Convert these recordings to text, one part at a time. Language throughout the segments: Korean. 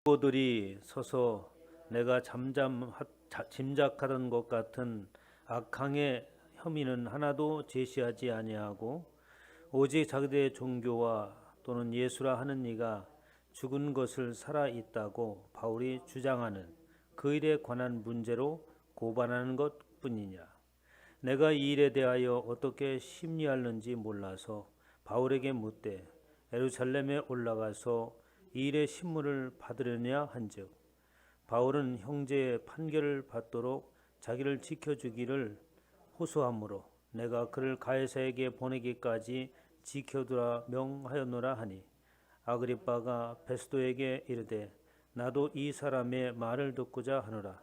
고들이 서서 내가 짐작하던 것 같은 악항의 혐의는 하나도 제시하지 아니하고 오직 자기들의 종교와 또는 예수라 하는 이가 죽은 것을 살아 있다고 바울이 주장하는 그 일에 관한 문제로 고발하는 것뿐이냐. 내가 이 일에 대하여 어떻게 심리하는지 몰라서 바울에게 묻되 예루살렘에 올라가서 이 일의 신문을 받으려냐 한즉 바울은 형제의 판결을 받도록 자기를 지켜주기를 호소하므로 내가 그를 가이사에게 보내기까지 지켜두라 명하였노라 하니 아그리빠가 베스도에게 이르되 나도 이 사람의 말을 듣고자 하노라.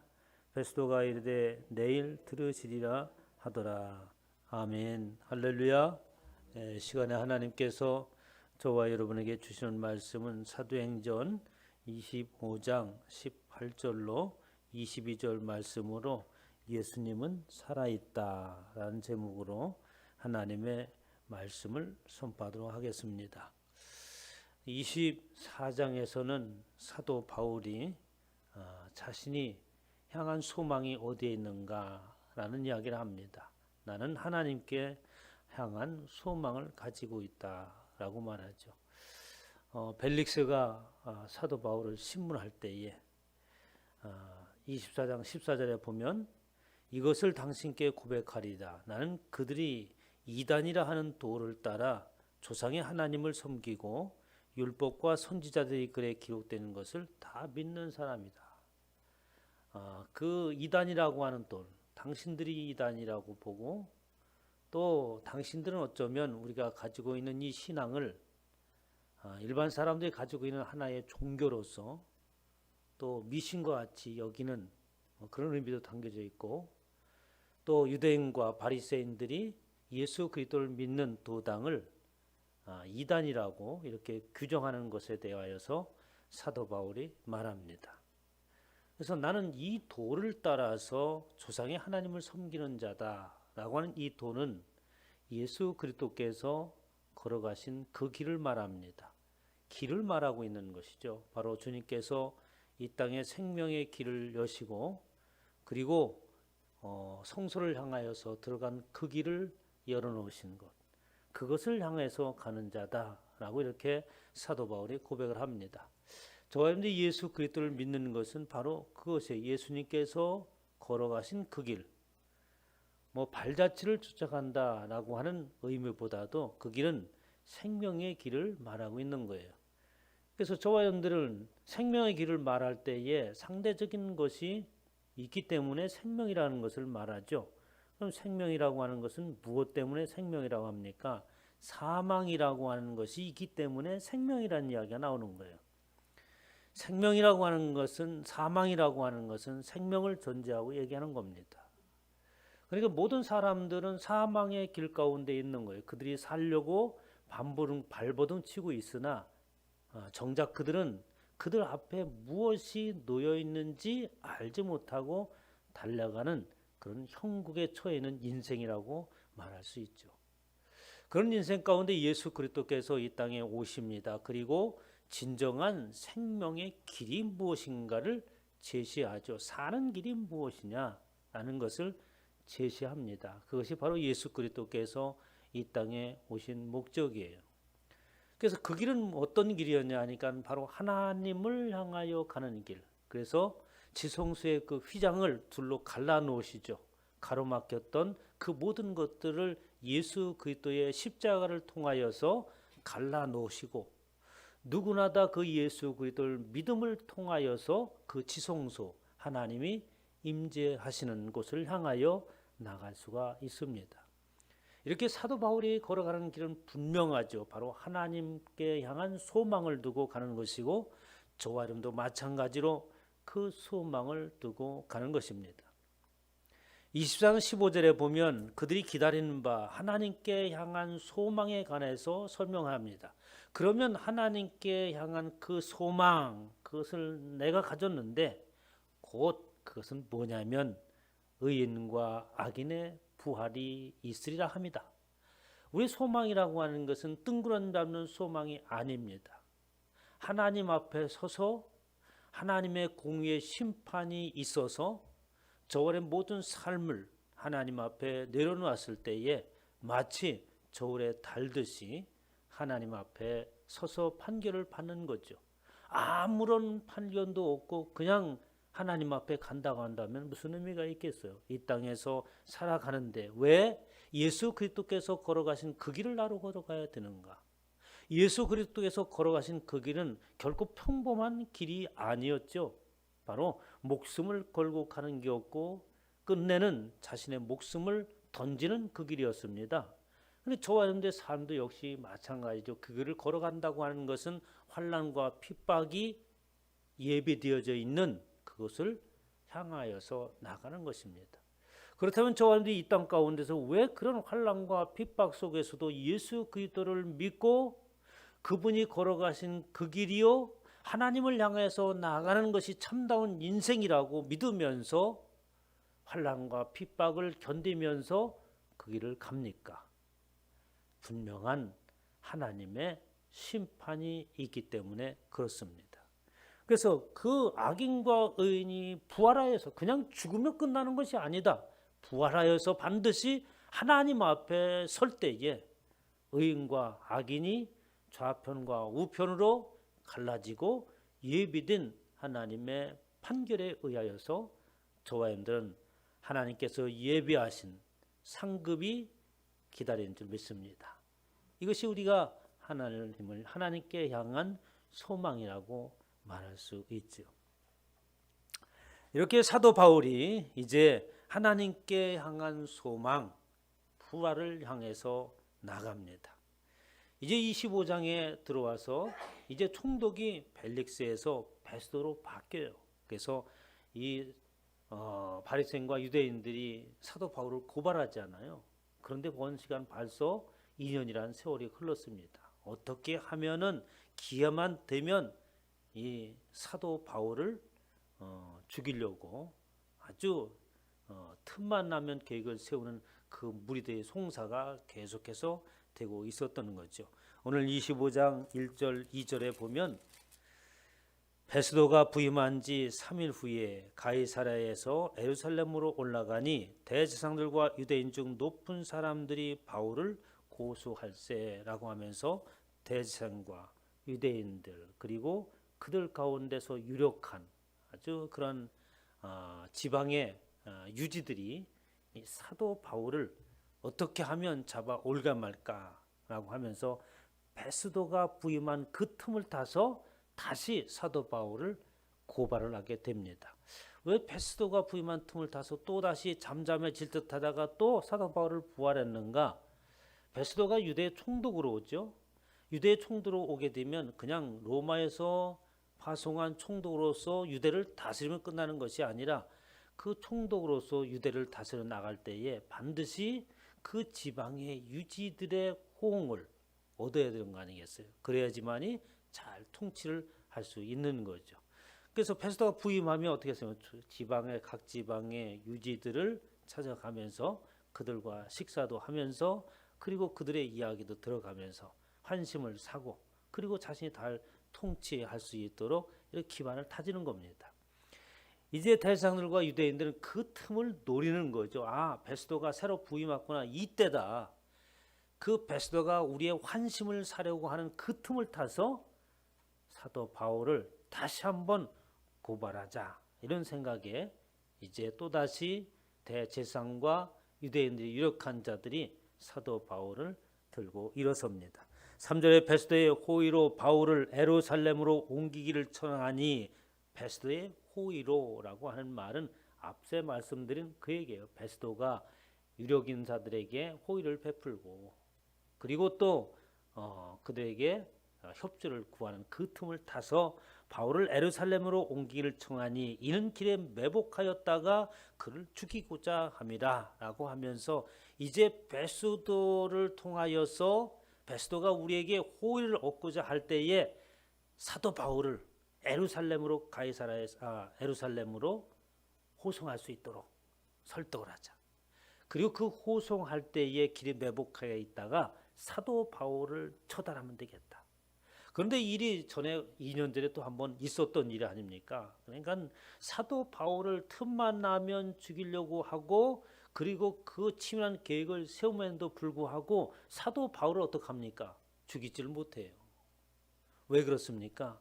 베스도가 이르되 내일 들으시리라 하더라. 아멘. 할렐루야. 시간에 하나님께서 저와 여러분에게 주시는 말씀은 사도행전 25장 18절로 22절 말씀으로 예수님은 살아있다라는 제목으로 하나님의 말씀을 선포하도록 하겠습니다. 24장에서는 사도 바울이 자신이 향한 소망이 어디에 있는가라는 이야기를 합니다. 나는 하나님께 향한 소망을 가지고 있다라고 말하죠. 벨릭스가 사도 바울을 신문할 때에 24장 14절에 보면 이것을 당신께 고백하리다. 나는 그들이 이단이라 하는 도를 따라 조상의 하나님을 섬기고 율법과 선지자들의 글에 기록되는 것을 다 믿는 사람이다. 그 이단이라고 하는 돌, 당신들이 이단이라고 보고 또 당신들은 어쩌면 우리가 가지고 있는 이 신앙을 일반 사람들이 가지고 있는 하나의 종교로서 또 미신과 같이 여기는 그런 의미도 담겨져 있고 또 유대인과 바리새인들이 예수 그리스도를 믿는 도당을 이단이라고 이렇게 규정하는 것에 대하여서 사도 바울이 말합니다. 그래서 나는 이 도를 따라서 조상의 하나님을 섬기는 자다라고 하는 이 도는 예수 그리스도께서 걸어가신 그 길을 말합니다. 길을 말하고 있는 것이죠. 바로 주님께서 이 땅에 생명의 길을 여시고 그리고 성소를 향하여서 들어간 그 길을 열어놓으신 것, 그것을 향해서 가는 자다라고 이렇게 사도 바울이 고백을 합니다. 저와 여러분들이 예수 그리스도를 믿는 것은 바로 그것이에요. 예수님께서 걸어가신 그 길, 발자취를 쫓아간다라고 하는 의미보다도 그 길은 생명의 길을 말하고 있는 거예요. 그래서 저와 여러분들은 생명의 길을 말할 때에 상대적인 것이 있기 때문에 생명이라는 것을 말하죠. 그럼 생명이라고 하는 것은 무엇 때문에 생명이라고 합니까? 사망이라고 하는 것이 있기 때문에 생명이라는 이야기가 나오는 거예요. 생명이라고 하는 것은, 사망이라고 하는 것은 생명을 전제하고 얘기하는 겁니다. 그러니까 모든 사람들은 사망의 길 가운데 있는 거예요. 그들이 살려고 발버둥 치고 있으나 정작 그들은 그들 앞에 무엇이 놓여 있는지 알지 못하고 달려가는 그런 형국에 처해 있는 인생이라고 말할 수 있죠. 그런 인생 가운데 예수 그리스도께서 이 땅에 오십니다. 그리고 진정한 생명의 길이 무엇인가를 제시하죠. 사는 길이 무엇이냐라는 것을 제시합니다. 그것이 바로 예수 그리스도께서 이 땅에 오신 목적이에요. 그래서 그 길은 어떤 길이었냐 하니까 바로 하나님을 향하여 가는 길. 그래서 지성소의 그 휘장을 둘로 갈라놓으시죠. 가로막혔던 그 모든 것들을 예수 그리스도의 십자가를 통하여서 갈라놓으시고 누구나 다 그 예수 그리스도를 믿음을 통하여서 그 지성소 하나님이 임재하시는 곳을 향하여 나갈 수가 있습니다. 이렇게 사도 바울이 걸어가는 길은 분명하죠. 바로 하나님께 향한 소망을 두고 가는 것이고 저와 여러분도 마찬가지로 그 소망을 두고 가는 것입니다. 24장 15절에 보면 그들이 기다리는 바 하나님께 향한 소망에 관해서 설명합니다. 그러면 하나님께 향한 그 소망, 그것을 내가 가졌는데 곧 그것은 뭐냐면 의인과 악인의 부활이 있으리라 합니다. 우리 소망이라고 하는 것은 뜬구름 잡는 소망이 아닙니다. 하나님 앞에 서서 하나님의 공의의 심판이 있어서 저울의 모든 삶을 하나님 앞에 내려놓았을 때에 마치 저울에 달듯이 하나님 앞에 서서 판결을 받는 거죠. 아무런 판결도 없고 그냥 하나님 앞에 간다고 한다면 무슨 의미가 있겠어요? 이 땅에서 살아가는데 왜 예수 그리스도께서 걸어가신 그 길을 나로 걸어가야 되는가? 예수 그리스도께서 걸어가신 그 길은 결코 평범한 길이 아니었죠. 바로 목숨을 걸고 가는 길이었고 끝내는 자신의 목숨을 던지는 그 길이었습니다. 그런데 저와 여러분들의 삶도 역시 마찬가지죠. 그 길을 걸어간다고 하는 것은 환난과 핍박이 예비되어져 있는 그것을 향하여서 나가는 것입니다. 그렇다면 저와 여러분들이 이 땅 가운데서 왜 그런 환난과 핍박 속에서도 예수 그리스도를 믿고 그분이 걸어가신 그 길이요 하나님을 향해서 나아가는 것이 참다운 인생이라고 믿으면서 환난과 핍박을 견디면서 그 길을 갑니까? 분명한 하나님의 심판이 있기 때문에 그렇습니다. 그래서 그 악인과 의인이 부활하여서 그냥 죽으면 끝나는 것이 아니다. 부활하여서 반드시 하나님 앞에 설 때에 의인과 악인이 좌편과 우편으로 갈라지고 예비된 하나님의 판결에 의하여서 저와 여러분들은 하나님께서 예비하신 상급이 기다리는 줄 믿습니다. 이것이 우리가 하나님께 향한 소망이라고 말할 수 있죠. 이렇게 사도 바울이 이제 하나님께 향한 소망, 부활을 향해서 나갑니다. 이제 25장에 들어와서 이제 총독이 벨릭스에서 베스도로 바뀌어요. 그래서 이 바리새인과 유대인들이 사도 바울을 고발하잖아요. 그런데 본 시간 벌써 2년이라는 세월이 흘렀습니다. 어떻게 하면은 기회만 되면 이 사도 바울을 죽이려고 아주 틈만 나면 계획을 세우는 그 무리들의 송사가 계속해서 되고 있었던 거죠. 오늘 25장 1절 2절에 보면 베스도가 부임한 지 3일 후에 가이사랴에서 예루살렘으로 올라가니 대제사장들과 유대인 중 높은 사람들이 바울을 고소할세라고 하면서 대제사장과 유대인들 그리고 그들 가운데서 유력한 아주 그런 지방의 유지들이 이 사도 바울을 어떻게 하면 잡아 올가 말까라고 하면서 베스도가 부임한 그 틈을 타서 다시 사도 바울을 고발을 하게 됩니다. 왜 베스도가 부임한 틈을 타서 또 다시 잠잠해질 듯하다가 또 사도 바울을 부활했는가? 베스도가 유대 총독으로 오죠. 유대 총독으로 오게 되면 그냥 로마에서 파송한 총독으로서 유대를 다스리면 끝나는 것이 아니라 그 총독으로서 유대를 다스려 나갈 때에 반드시 그 지방의 유지들의 호응을 얻어야 되는 거 아니겠어요? 그래야지만이 잘 통치를 할 수 있는 거죠. 그래서 베스도가 부임하면 어떻게 했어요? 각 지방의 유지들을 찾아가면서 그들과 식사도 하면서 그리고 그들의 이야기도 들어가면서 환심을 사고 그리고 자신이 잘 통치할 수 있도록 이렇게 기반을 다지는 겁니다. 이제 대제사장들과 유대인들은 그 틈을 노리는 거죠. 베스도가 새로 부임했구나. 이때다. 그 베스도가 우리의 환심을 사려고 하는 그 틈을 타서 사도 바울을 다시 한번 고발하자. 이런 생각에 이제 또다시 대제사장과 유대인들의 유력한 자들이 사도 바울을 들고 일어섭니다. 3절에 베스도의 호의로 바울을 예루살렘으로 옮기기를 청하니 베스도의 호의로라고 하는 말은 앞서 말씀드린 그 얘기예요. 베스도가 유력인 자들에게 호의를 베풀고 그리고 또 그들에게 협조를 구하는 그 틈을 타서 바울을 예루살렘으로 옮기기를 청하니 이는 길에 매복하였다가 그를 죽이고자 함이라 라고 하면서 이제 베스도를 통하여서 베스도가 우리에게 호의를 얻고자 할 때에 사도 바울을 예루살렘으로 예루살렘으로 호송할 수 있도록 설득을 하자. 그리고 그 호송할 때에 길에 매복하여 있다가 사도 바울을 처단하면 되겠다. 그런데 일이 전에 2년 전에 또 한번 있었던 일이 아닙니까? 그러니까 사도 바울을 틈만 나면 죽이려고 하고, 그리고 그 치밀한 계획을 세움에도 불구하고 사도 바울을 어떻게 합니까? 죽이지를 못해요. 왜 그렇습니까?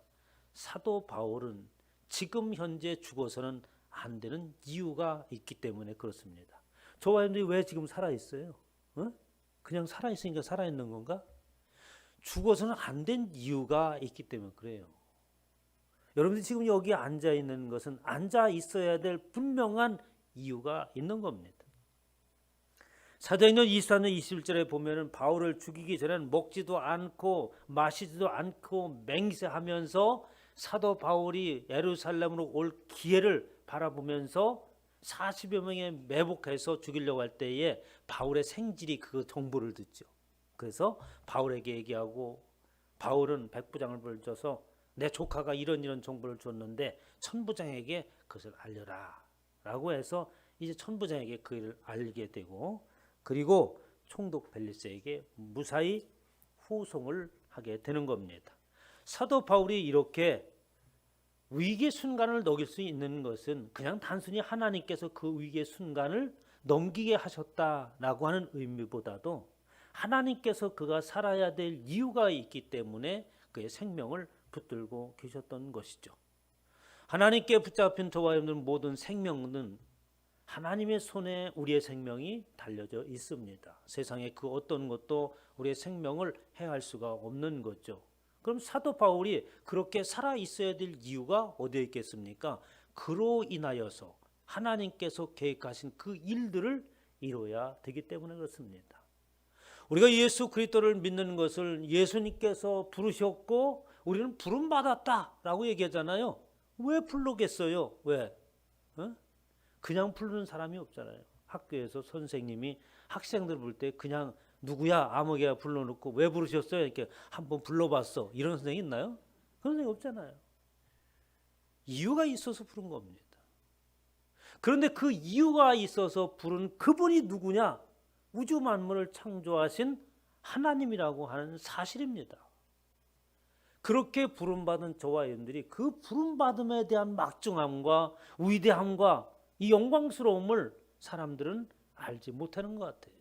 사도 바울은 지금 현재 죽어서는 안 되는 이유가 있기 때문에 그렇습니다. 저와 여러분들이 왜 지금 살아있어요? 그냥 살아있으니까 살아있는 건가? 죽어서는 안 된 이유가 있기 때문에 그래요. 여러분들이 지금 여기 앉아 있는 것은 앉아 있어야 될 분명한 이유가 있는 겁니다. 사도행전 24년 21절에 보면은 바울을 죽이기 전에는 먹지도 않고 마시지도 않고 맹세하면서 사도 바울이 예루살렘으로 올 기회를 바라보면서 40여 명에 매복해서 죽이려고 할 때에 바울의 생질이 그 정보를 듣죠. 그래서 바울에게 얘기하고, 바울은 백부장을 불러서 내 조카가 이런 정보를 줬는데 천부장에게 그것을 알려라 라고 해서 이제 천부장에게 그 일을 알게 되고, 그리고 총독 벨리스에게 무사히 후송을 하게 되는 겁니다. 사도 바울이 이렇게 위기의 순간을 넘길 수 있는 것은 그냥 단순히 하나님께서 그 위기의 순간을 넘기게 하셨다라고 하는 의미보다도 하나님께서 그가 살아야 될 이유가 있기 때문에 그의 생명을 붙들고 계셨던 것이죠. 하나님께 붙잡힌 저와 여러분 모든 생명은 하나님의 손에 우리의 생명이 달려져 있습니다. 세상에 그 어떤 것도 우리의 생명을 해할 수가 없는 거죠. 그럼 사도 바울이 그렇게 살아 있어야 될 이유가 어디에 있겠습니까? 그로 인하여서 하나님께서 계획하신 그 일들을 이루어야 되기 때문에 그렇습니다. 우리가 예수 그리스도를 믿는 것을 예수님께서 부르셨고 우리는 부름 받았다라고 얘기하잖아요. 왜 부르겠어요? 왜? 그냥 부르는 사람이 없잖아요. 학교에서 선생님이 학생들 부를 때 그냥 누구야 아무개야 불러놓고 왜 부르셨어요? 이렇게 한번 불러봤어. 이런 선생님 있나요? 그런 선생님 없잖아요. 이유가 있어서 부른 겁니다. 그런데 그 이유가 있어서 부른 그분이 누구냐? 우주 만물을 창조하신 하나님이라고 하는 사실입니다. 그렇게 부름받은 저와 여러분들이 그 부름받음에 대한 막중함과 위대함과 이 영광스러움을 사람들은 알지 못하는 것 같아요.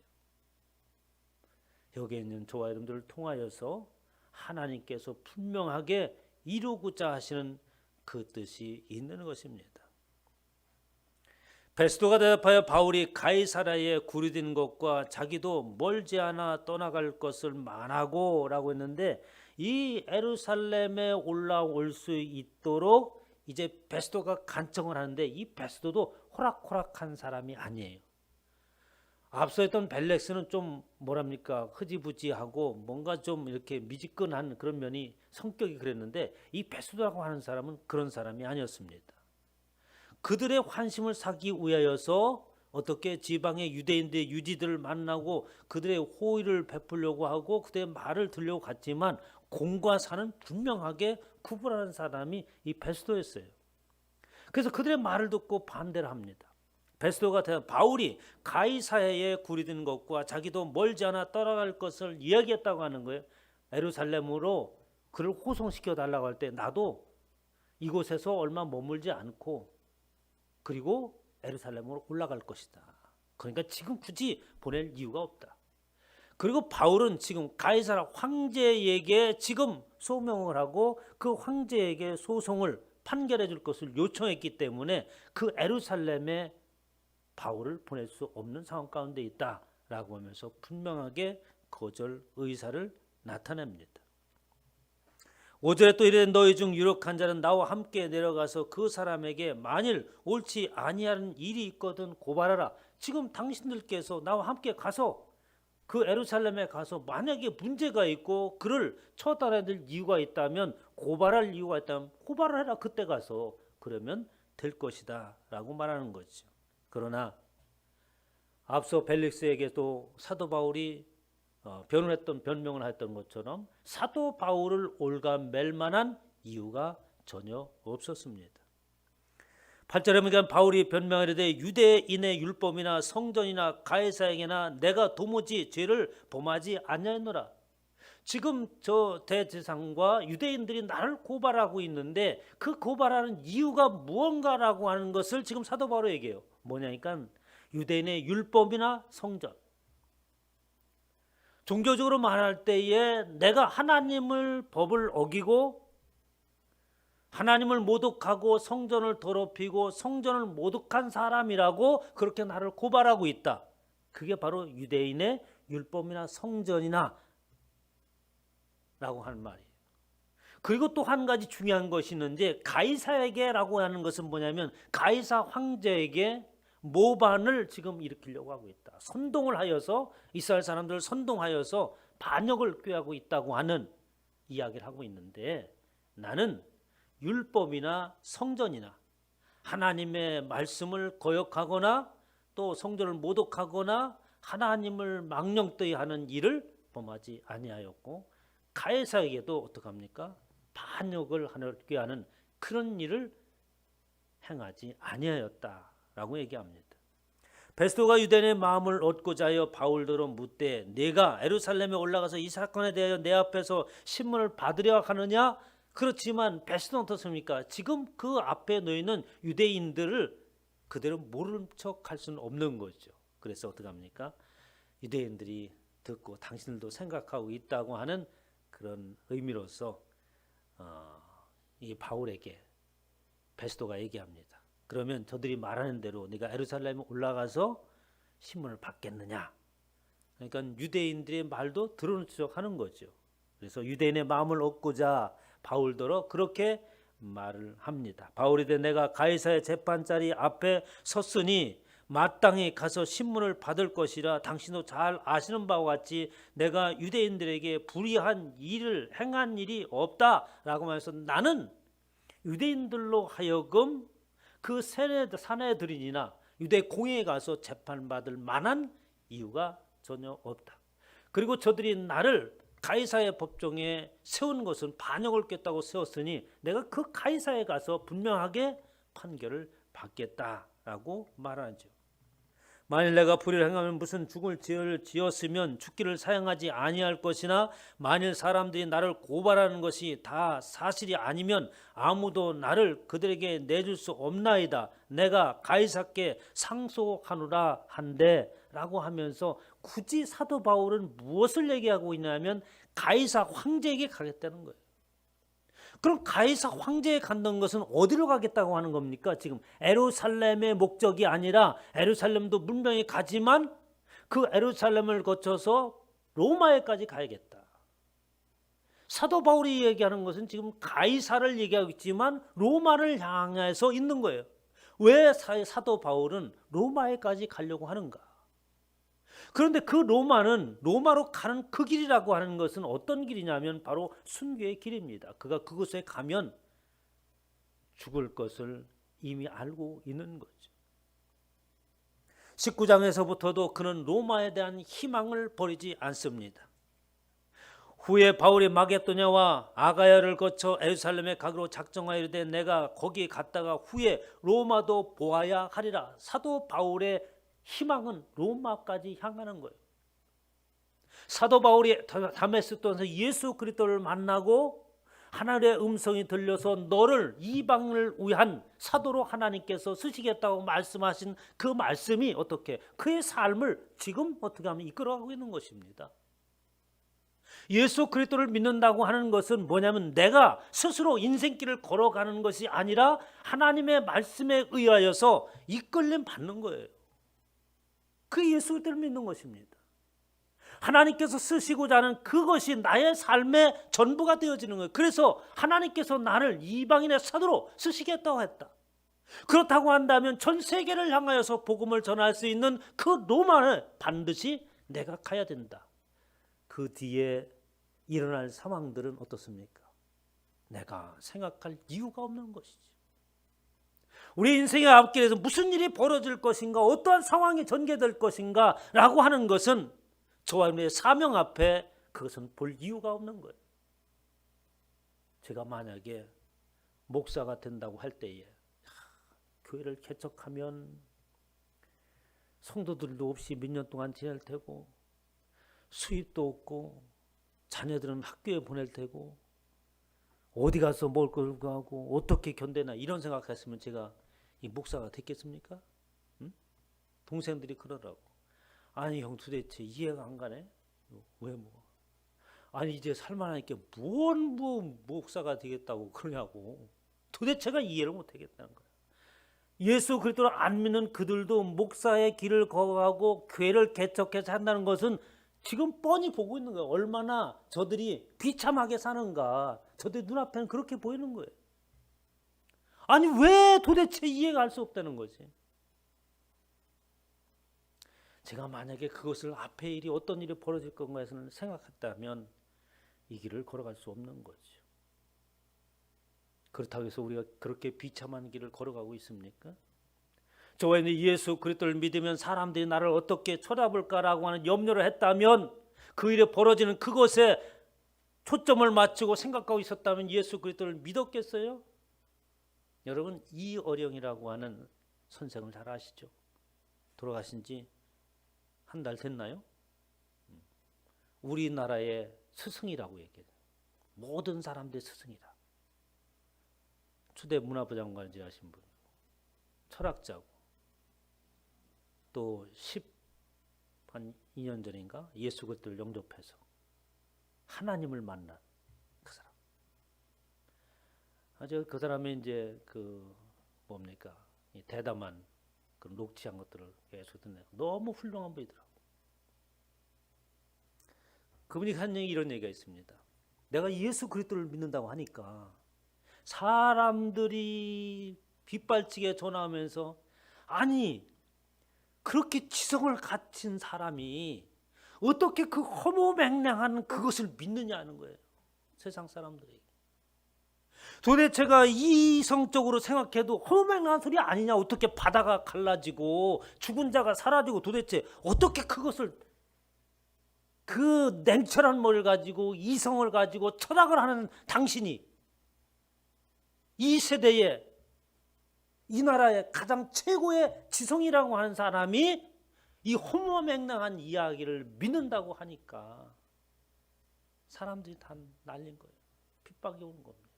여기에 있는 저와 여러분들을 통하여서 하나님께서 분명하게 이루고자 하시는 그 뜻이 있는 것입니다. 베스도가 대답하여 바울이 가이사랴에 구류된 것과 자기도 멀지 않아 떠나갈 것을 만하고 라고 했는데, 이 예루살렘에 올라올 수 있도록 이제 베스도가 간청을 하는데, 이 베스도도 호락호락한 사람이 아니에요. 앞서 했던 벨렉스는 좀 뭐랍니까, 흐지부지하고 뭔가 좀 이렇게 미지근한 그런 면이 성격이 그랬는데, 이 베스도라고 하는 사람은 그런 사람이 아니었습니다. 그들의 환심을 사기 위하여서 어떻게 지방의 유대인들 유지들을 만나고 그들의 호의를 베풀려고 하고 그들의 말을 들려고 갔지만 공과 사는 분명하게 구분하는 사람이 이 베스도였어요. 그래서 그들의 말을 듣고 반대를 합니다. 베스도가 바울이 가이사랴에 구리된 것과 자기도 멀지 않아 떠나갈 것을 이야기했다고 하는 거예요. 예루살렘으로 그를 호송시켜 달라고 할 때 나도 이곳에서 얼마 머물지 않고 그리고 예루살렘으로 올라갈 것이다. 그러니까 지금 굳이 보낼 이유가 없다. 그리고 바울은 지금 가이사랴 황제에게 지금 소명을 하고 그 황제에게 소송을 판결해 줄 것을 요청했기 때문에 그 예루살렘에 바울을 보낼 수 없는 상황 가운데 있다라고 하면서 분명하게 거절 의사를 나타냅니다. 5절에 또 이르되 너희 중 유력한 자는 나와 함께 내려가서 그 사람에게 만일 옳지 아니하는 일이 있거든 고발하라. 지금 당신들께서 나와 함께 가서 그 예루살렘에 가서 만약에 문제가 있고 그를 처단해야 될 이유가 있다면, 고발할 이유가 있다면 고발을 해라. 그때 가서 그러면 될 것이다 라고 말하는 거죠. 그러나 앞서 벨릭스에게도 사도 바울이 변명을 했던 것처럼 사도 바울을 올가맬 만한 이유가 전혀 없었습니다. 8절에 보면 바울이 변명하려되 유대인의 율법이나 성전이나 가이사에게나 내가 도무지 죄를 범하지 아니하였노라. 지금 저 대제사장과 유대인들이 나를 고발하고 있는데 그 고발하는 이유가 무언가라고 하는 것을 지금 사도 바울이 얘기해요. 뭐냐니까 유대인의 율법이나 성전. 종교적으로 말할 때에 내가 하나님을 법을 어기고 하나님을 모독하고 성전을 더럽히고 성전을 모독한 사람이라고 그렇게 나를 고발하고 있다. 그게 바로 유대인의 율법이나 성전이나 라고 하는 말이에요. 그리고 또 한 가지 중요한 것이 있는데 가이사에게라고 하는 것은 뭐냐면 가이사 황제에게 모반을 지금 일으키려고 하고 있다. 선동을 하여서 이스라엘 사람들을 선동하여서 반역을 꾀하고 있다고 하는 이야기를 하고 있는데 나는 율법이나 성전이나 하나님의 말씀을 거역하거나 또 성전을 모독하거나 하나님을 망령되이 하는 일을 범하지 아니하였고 가이사에게도 어떡합니까? 반역을 하게 하는 그런 일을 행하지 아니하였다라고 얘기합니다. 베스도가 유대인의 마음을 얻고자 하여 바울더러 묻되 네가 예루살렘에 올라가서 이 사건에 대하여 내 앞에서 신문을 받으려 하느냐? 그렇지만 베스도는 어떻습니까? 지금 그 앞에 놓이는 유대인들을 그대로 모르는 척 할 수는 없는 거죠. 그래서 어떡합니까? 유대인들이 듣고 당신들도 생각하고 있다고 하는 그런 의미로서 이 바울에게 베스도가 얘기합니다. 그러면 저들이 말하는 대로 네가 예루살렘에 올라가서 신문을 받겠느냐? 그러니까 유대인들의 말도 들어는 척하는 거죠. 그래서 유대인의 마음을 얻고자 바울더러 그렇게 말을 합니다. 바울이 내가 가이사의 재판자리 앞에 섰으니 마땅히 가서 신문을 받을 것이라 당신도 잘 아시는 바와 같이 내가 유대인들에게 불의한 일을 행한 일이 없다라고 말해서 나는 유대인들로 하여금 그 사내들인이나 유대 공회에 가서 재판받을 만한 이유가 전혀 없다. 그리고 저들이 나를 가이사의 법정에 세운 것은 반역을 꾀했다고 세웠으니 내가 그 가이사에 가서 분명하게 판결을 받겠다라고 말하죠. 만일 내가 불의를 행하면 무슨 죽을 죄를 지었으면 죽기를 사용하지 아니할 것이나 만일 사람들이 나를 고발하는 것이 다 사실이 아니면 아무도 나를 그들에게 내줄 수 없나이다. 내가 가이사께 상소하노라 한데 라고 하면서 굳이 사도 바울은 무엇을 얘기하고 있냐면 가이사 황제에게 가겠다는 거예요. 그럼 가이사 황제에 간다는 것은 어디로 가겠다고 하는 겁니까? 지금 예루살렘의 목적이 아니라 예루살렘도 분명히 가지만 그 예루살렘을 거쳐서 로마에까지 가야겠다. 사도 바울이 얘기하는 것은 지금 가이사를 얘기하고 있지만 로마를 향해서 있는 거예요. 왜 사도 바울은 로마에까지 가려고 하는가? 그런데 그 로마로 가는 그 길이라고 하는 것은 어떤 길이냐면 바로 순교의 길입니다. 그가 그곳에 가면 죽을 것을 이미 알고 있는 거죠. 19장에서부터도 그는 로마에 대한 희망을 버리지 않습니다. 후에 바울이 마게도냐와 아가야를 거쳐 예루살렘에 가기로 작정하이르되 내가 거기 갔다가 후에 로마도 보아야 하리라. 사도 바울의 희망은 로마까지 향하는 거예요. 사도 바울이 다메섹도에서 예수 그리스도를 만나고 하나님의 음성이 들려서 너를 이방을 위한 사도로 하나님께서 쓰시겠다고 말씀하신 그 말씀이 어떻게 그의 삶을 지금 어떻게 하면 이끌어가고 있는 것입니다. 예수 그리스도를 믿는다고 하는 것은 뭐냐면 내가 스스로 인생길을 걸어가는 것이 아니라 하나님의 말씀에 의하여서 이끌림 받는 거예요. 그 예수 그리스도를 믿는 것입니다. 하나님께서 쓰시고자 하는 그것이 나의 삶의 전부가 되어지는 거예요. 그래서 하나님께서 나를 이방인의 사도로 쓰시겠다고 했다. 그렇다고 한다면 전 세계를 향하여서 복음을 전할 수 있는 그 로마를 반드시 내가 가야 된다. 그 뒤에 일어날 상황들은 어떻습니까? 내가 생각할 이유가 없는 것이죠. 우리 인생의 앞길에서 무슨 일이 벌어질 것인가, 어떠한 상황이 전개될 것인가 라고 하는 것은 저와 여러분의 사명 앞에 그것은 볼 이유가 없는 거예요. 제가 만약에 목사가 된다고 할 때에 교회를 개척하면 성도들도 없이 몇 년 동안 지낼 테고 수입도 없고 자녀들은 학교에 보낼 테고 어디 가서 먹을 걸 하고 어떻게 견뎌나 이런 생각했으면 제가 이 목사가 됐겠습니까? 응? 동생들이 그러라고. 아니 형 도대체 이해가 안 가네. 왜 뭐? 아니 이제 살만하니까 뭔 목사가 되겠다고 그러냐고. 도대체가 이해를 못 하겠다는 거야. 예수 그리스도를 안 믿는 그들도 목사의 길을 걸어가고 교회를 개척해서 한다는 것은 지금 뻔히 보고 있는 거예요. 얼마나 저들이 비참하게 사는가. 저들 눈앞에는 그렇게 보이는 거예요. 아니 왜 도대체 이해가 할 수 없다는 거지. 제가 만약에 그것을 앞에 일이 어떤 일이 벌어질 건가에서는 생각했다면 이 길을 걸어갈 수 없는 거죠. 그렇다고 해서 우리가 그렇게 비참한 길을 걸어가고 있습니까? 저와 예수 그리스도를 믿으면 사람들이 나를 어떻게 쳐다볼까라고 하는 염려를 했다면 그 일이 벌어지는 그것에 초점을 맞추고 생각하고 있었다면 예수 그리스도를 믿었겠어요? 여러분 이어령이라고 하는 선생을 잘 아시죠? 돌아가신 지 한 달 됐나요? 우리나라의 스승이라고 얘기해요. 모든 사람들의 스승이다. 초대 문화부 장관을 하신 분, 철학자고 또 12년 전인가 예수 그리스도를 영접해서 하나님을 만난 그 사람. 아주 그 사람이 이제 그 뭡니까 이 대담한 그 녹취한 것들을 계속 듣는 너무 훌륭한 분이더라고. 그분이 한 얘기 이런 얘기가 있습니다. 내가 예수 그리스도를 믿는다고 하니까 사람들이 빗발치게 전화하면서 아니 그렇게 지성을 갖춘 사람이 어떻게 그 허무맹랑한 그것을 믿느냐는 거예요. 세상 사람들에게. 도대체가 이성적으로 생각해도 허무맹랑한 소리 아니냐. 어떻게 바다가 갈라지고 죽은 자가 사라지고 도대체 어떻게 그것을 그 냉철한 머리를 가지고 이성을 가지고 철학을 하는 당신이 이 세대에 이 나라의 가장 최고의 지성이라고 하는 사람이 이 허무맹랑한 이야기를 믿는다고 하니까 사람들이 다 날린 거예요. 핍박이 오는 겁니다.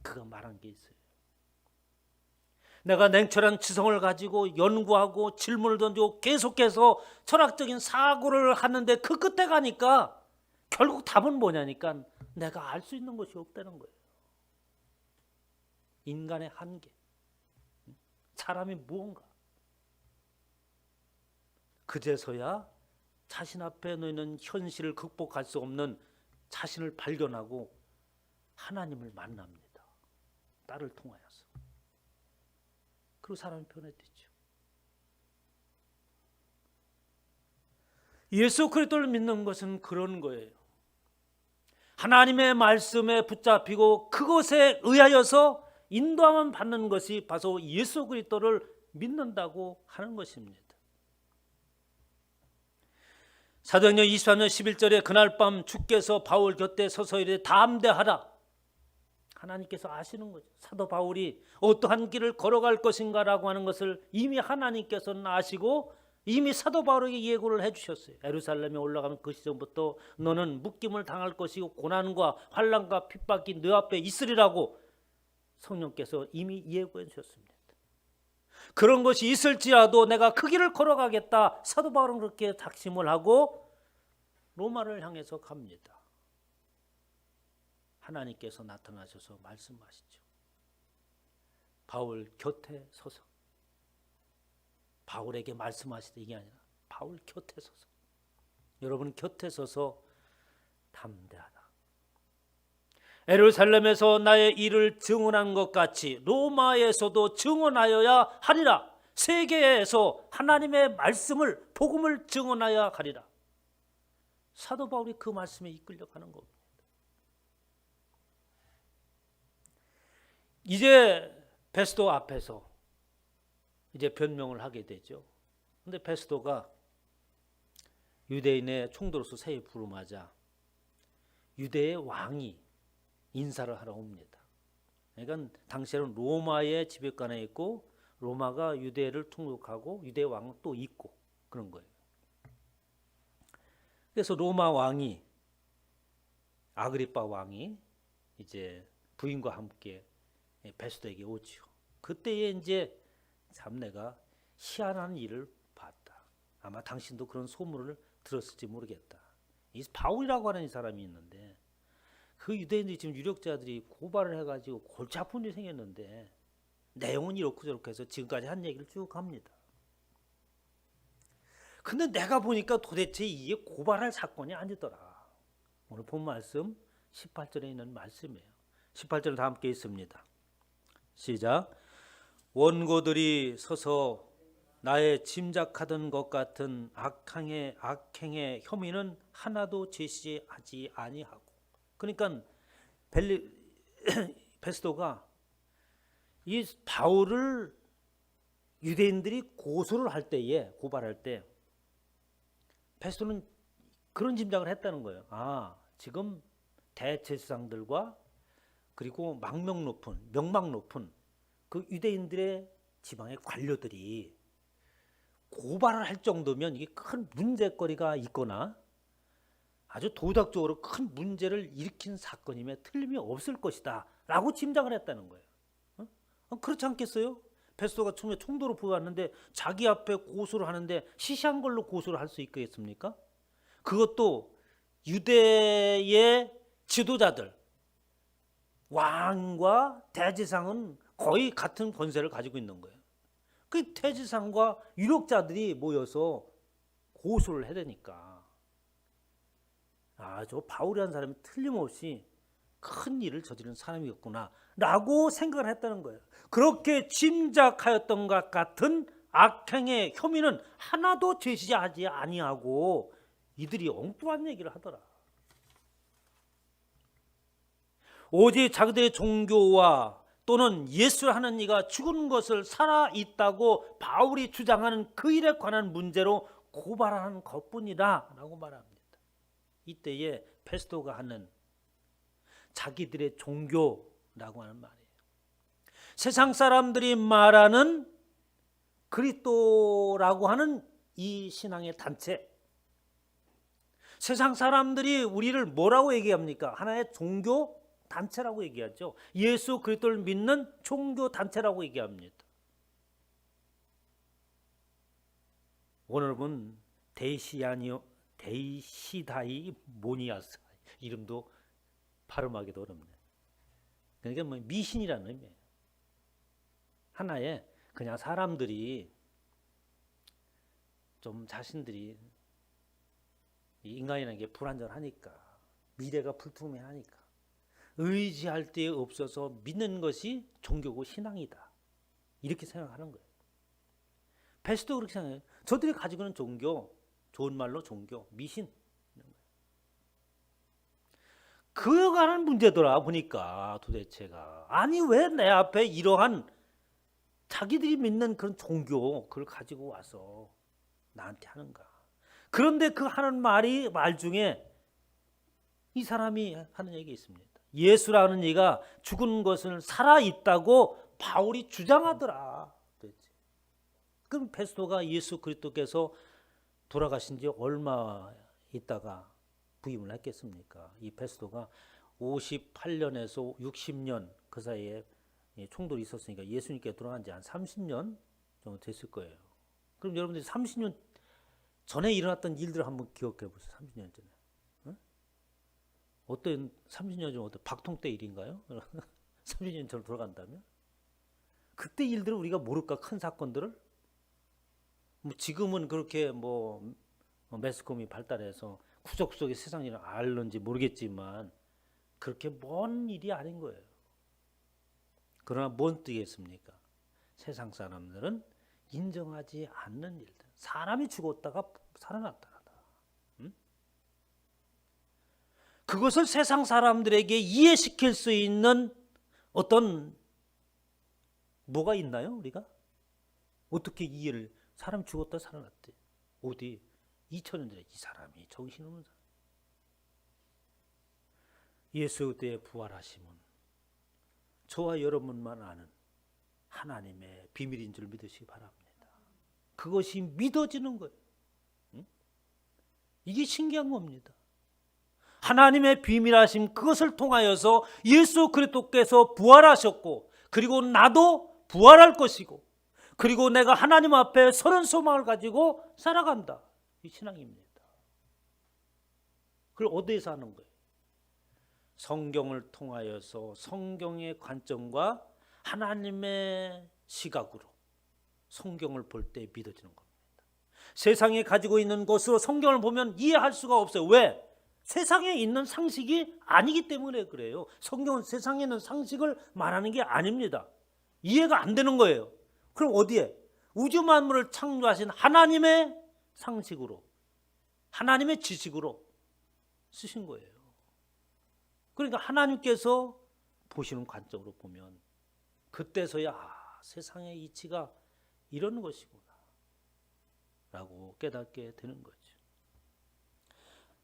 그가 말한 게 있어요. 내가 냉철한 지성을 가지고 연구하고 질문을 던지고 계속해서 철학적인 사고를 하는데 그 끝에 가니까 결국 답은 뭐냐니까 내가 알 수 있는 것이 없다는 거예요. 인간의 한계, 사람이 무언가. 그제서야 자신 앞에 놓이는 현실을 극복할 수 없는 자신을 발견하고 하나님을 만납니다. 딸을 통하여서. 그리고 사람이 변화되죠. 예수 그리스도를 믿는 것은 그런 거예요. 하나님의 말씀에 붙잡히고 그것에 의하여서 인도함을 받는 것이 바로 예수 그리스도를 믿는다고 하는 것입니다. 사도행전 23년 11절에 그날 밤 주께서 바울 곁에 서서 이르되 담대하라. 하나님께서 아시는 거죠. 사도 바울이 어떠한 길을 걸어갈 것인가라고 하는 것을 이미 하나님께서는 아시고 이미 사도 바울에게 예고를 해주셨어요. 예루살렘에 올라가면 그 시점부터 너는 묶임을 당할 것이고 고난과 환난과 핍박이 너 앞에 있으리라고 성령께서 이미 예고해 주셨습니다. 그런 것이 있을지라도 내가 그 길을 걸어가겠다. 사도 바울은 그렇게 작심을 하고 로마를 향해서 갑니다. 하나님께서 나타나셔서 말씀하시죠. 바울 곁에 서서. 바울에게 말씀하시다 이게 아니라 바울 곁에 서서. 여러분 곁에 서서 담대하다. 예루살렘에서 나의 일을 증언한 것 같이 로마에서도 증언하여야 하리라. 세계에서 하나님의 말씀을 복음을 증언하여야 하리라. 사도 바울이 그 말씀에 이끌려가는 겁니다. 이제 베스도 앞에서 이제 변명을 하게 되죠. 그런데 베스도가 유대인의 총독으로서 새해 부름하자 유대의 왕이 인사를 하러 옵니다. 그러니까 당시에는 로마의 지배관에 있고 로마가 유대를 통독하고 유대 왕은 또 있고 그런 거예요. 그래서 로마 왕이 아그리빠 왕이 이제 부인과 함께 베스도에게 오지요. 그때에 이제 참 내가 희한한 일을 봤다. 아마 당신도 그런 소문을 들었을지 모르겠다. 이 바울이라고 하는 이 사람이 있는데 그 유대인들이 지금 유력자들이 고발을 해가지고 골치 아픈 일이 생겼는데 내용은 이렇고 저렇게 해서 지금까지 한 얘기를 쭉 합니다. 근데 내가 보니까 도대체 이게 고발할 사건이 아니더라. 오늘 본 말씀 18절에 있는 말씀이에요. 18절 다 함께 있습니다. 시작. 원고들이 서서 나의 짐작하던 것 같은 악행의 혐의는 하나도 제시하지 아니하고. 그러니까 베스도가 이 바울을 유대인들이 고소를 할 때에 고발할 때 베스도는 그런 짐작을 했다는 거예요. 아, 지금 대제사장들과 그리고 명망 높은 그 유대인들의 지방의 관료들이 고발을 할 정도면 이게 큰 문제거리가 있거나 아주 도덕적으로 큰 문제를 일으킨 사건임에 틀림이 없을 것이다 라고 짐작을 했다는 거예요. 그렇지 않겠어요? 베스도가 처음에 총도로 보았는데 자기 앞에 고소를 하는데 시시한 걸로 고소를 할 수 있겠습니까? 그것도 유대의 지도자들, 왕과 대제사장은 거의 같은 권세를 가지고 있는 거예요. 그 대제사장과 유력자들이 모여서 고소를 해야 되니까 저 바울이라는 사람이 틀림없이 큰 일을 저지른 사람이었구나 라고 생각을 했다는 거예요. 그렇게 짐작하였던 것 같은 악행의 혐의는 하나도 제시하지 아니하고 이들이 엉뚱한 얘기를 하더라. 오직 자기들의 종교와 또는 예수를 하는 이가 죽은 것을 살아있다고 바울이 주장하는 그 일에 관한 문제로 고발하는 것뿐이다 라고 말합니다. 이때에 베스도가 하는 자기들의 종교라고 하는 말이에요. 세상 사람들이 말하는 그리스도라고 하는 이 신앙의 단체, 세상 사람들이 우리를 뭐라고 얘기합니까? 하나의 종교 단체라고 얘기하죠. 예수 그리스도를 믿는 종교 단체라고 얘기합니다. 오늘 본 데이시다이 모니아스, 이름도 발음하기도 어렵네. 그러니까 뭐 미신이라는 의미예요. 하나의 그냥 사람들이 좀 자신들이 인간이라는 게 불안전하니까, 미래가 불투명하니까 의지할 데 없어서 믿는 것이 종교고 신앙이다 이렇게 생각하는 거예요. 베스도 그렇게 생각해요. 저들이 가지고 있는 종교, 좋은 말로 종교, 미신, 그에 관한 문제더라 보니까. 도대체가 아니 왜 내 앞에 이러한 자기들이 믿는 그런 종교 그걸 가지고 와서 나한테 하는가. 그런데 그 하는 말 중에 이 사람이 하는 얘기 있습니다. 예수라는 이가 죽은 것을 살아있다고 바울이 주장하더라. 도대체. 그럼 베스도가 예수 그리스도께서 돌아가신 지 얼마 있다가 부임을 했겠습니까? 이 베스도가 58년에서 60년 그 사이에 총돌이 있었으니까 예수님께 돌아간 지 한 30년 정도 됐을 거예요. 그럼 여러분들이 30년 전에 일어났던 일들을 한번 기억해 보세요. 30년 전에. 어떤 30년 전 어떤 박통 때 일인가요? 30년 전으로 돌아간다면? 그때 일들을 우리가 모를까? 큰 사건들을? 뭐 지금은 그렇게 매스컴이 발달해서 구석구석의 세상 일을 알는지 모르겠지만 그렇게 먼 일이 아닌 거예요. 그러나 뭔 뜻이겠습니까? 세상 사람들은 인정하지 않는 일들. 사람이 죽었다가 살아났다. 그것을 세상 사람들에게 이해시킬 수 있는 어떤 뭐가 있나요? 우리가? 어떻게 이해를, 사람 죽었다 살아났대. 어디? 2000년 전에 이 사람이 정신없는 사람. 예수 때의 부활하심은 저와 여러분만 아는 하나님의 비밀인 줄 믿으시기 바랍니다. 그것이 믿어지는 거예요. 응? 이게 신기한 겁니다. 하나님의 비밀하심 그것을 통하여서 예수 그리스도께서 부활하셨고, 그리고 나도 부활할 것이고, 그리고 내가 하나님 앞에 서는 소망을 가지고 살아간다. 이 신앙입니다. 그걸 어디에서 하는 거예요? 성경을 통하여서 성경의 관점과 하나님의 시각으로 성경을 볼 때 믿어지는 겁니다. 세상에 가지고 있는 것으로 성경을 보면 이해할 수가 없어요. 왜? 세상에 있는 상식이 아니기 때문에 그래요. 성경은 세상에 있는 상식을 말하는 게 아닙니다. 이해가 안 되는 거예요. 그럼 어디에? 우주 만물을 창조하신 하나님의 상식으로, 하나님의 지식으로 쓰신 거예요. 그러니까 하나님께서 보시는 관점으로 보면 그때서야 세상의 이치가 이런 것이구나 라고 깨닫게 되는 거죠.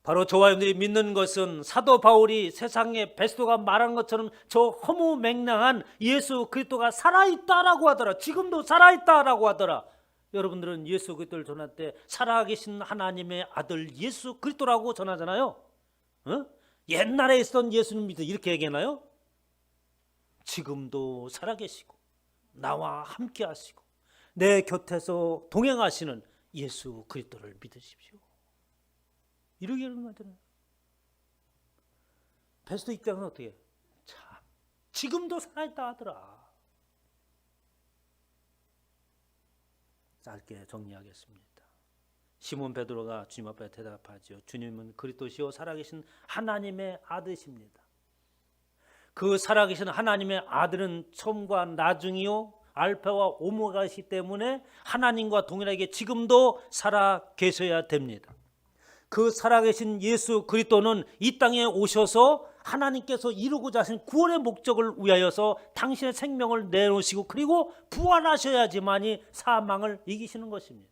바로 저와 여러분들이 믿는 것은 사도 바울이 세상의 베스도가 말한 것처럼 저 허무맹랑한 예수 그리스도가 살아있다라고 하더라. 지금도 살아있다라고 하더라. 여러분들은 예수 그리스도를 전할 때 살아계신 하나님의 아들 예수 그리스도라고 전하잖아요. 옛날에 있었던 예수님입니다 이렇게 얘기하나요? 지금도 살아계시고 나와 함께 하시고 내 곁에서 동행하시는 예수 그리스도를 믿으십시오. 이렇게 하는 거잖아요. 베스도 입장은 어떻게 해요? 참 지금도 살아있다 하더라. 짧게 정리하겠습니다. 시몬 베드로가 주님 앞에 대답하죠. 주님은 그리스도시요 살아계신 하나님의 아들이십니다. 그 살아계신 하나님의 아들은 처음과 나중이요 알파와 오메가이기 때문에 하나님과 동일하게 지금도 살아 계셔야 됩니다. 그 살아계신 예수 그리스도는 이 땅에 오셔서 하나님께서 이루고자 하신 구원의 목적을 위하여서 당신의 생명을 내놓으시고 그리고 부활하셔야지만이 사망을 이기시는 것입니다.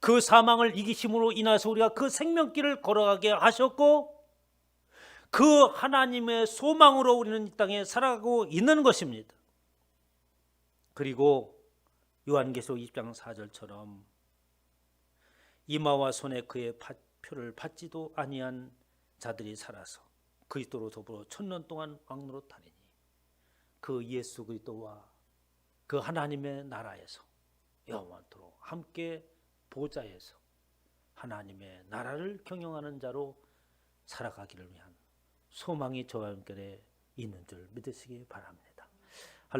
그 사망을 이기심으로 인해서 우리가 그 생명길을 걸어가게 하셨고 그 하나님의 소망으로 우리는 이 땅에 살아가고 있는 것입니다. 그리고 요한계시록 20장 4절처럼 이마와 손에 그의 표를 받지도 아니한 자들이 살아서 그리스도로 더불어 1000년 동안 왕노릇하리니 그 예수 그리스도와 그 하나님의 나라에서 영원토록 함께 보좌에서 하나님의 나라를 경영하는 자로 살아가기를 위한 소망이 저와 함께 있는 줄 믿으시기 바랍니다.